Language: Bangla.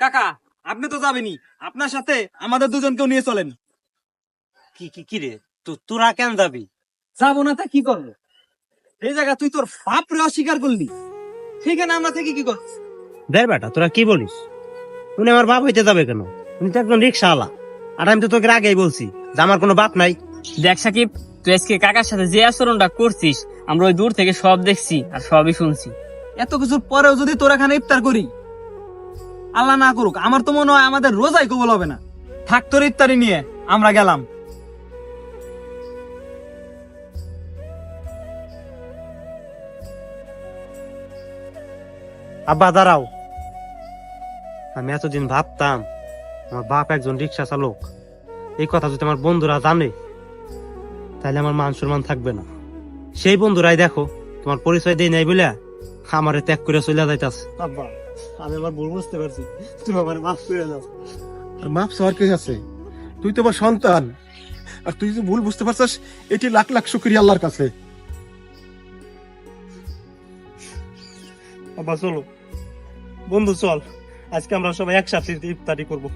কাকা আপনি তো যাবেনই, আপনার সাথে আমাদের দুজনকেও নিয়ে চলেন। কি কি কি রে, তোরা কেন যাবি? যাবো না তা কি করবো? এই জায়গা তুই তোর বাপ রে অস্বীকার করলি, সেখানে আমরা থেকে কি করছি? দেখ বেটা, তোরা কি বলিস? উনি আমার বাপ হইতে যাবে কেন? উনি তো একজন রিক্সাওয়ালা। আর আমি তো তোকে আগেই বলছি যে আমার কোনো বাপ নাই। দেখ সাকিব, তুই আজকে কাকার সাথে যে আচরণটা করছিস, আমরা ওই দূর থেকে সব দেখছি আর সবই শুনছি। এত কিছুর পরেও যদি তোর এখানে ইফতার করি, আল্লাহ না করুক, আমার তো মনে হয় আমাদের রোজাই কবুল হবে না। থাক তোর ইফতারি নিয়ে, আমরা গেলাম। আব্বা দাঁড়াও, আমি এতদিন ভাবতাম আমার বাপ একজন রিক্সা চালক। এই কথা যদি আমার বন্ধুরা জানে, তাহলে আমার মান সম্মান থাকবে না। সেই বন্ধুরাই দেখো তোমার পরিচয় দেয় নাই বলে আমারে ত্যাগ করে চলে যাইতাছে। আব্বা, আমি আমার ভুল বুঝতে পারছি, তুমি আমার মাফ করে দাও। মাপ চাওয়ার কি আছে? তুই তো আমার সন্তান, আর তুই যদি ভুল বুঝতে পারছিস, এটি লাখ লাখ শুকরিয়া আল্লাহর কাছে। আব্বা চলো, বন্ধু চল, আজকে আমরা সবাই একসাথে ইফতারি করবো।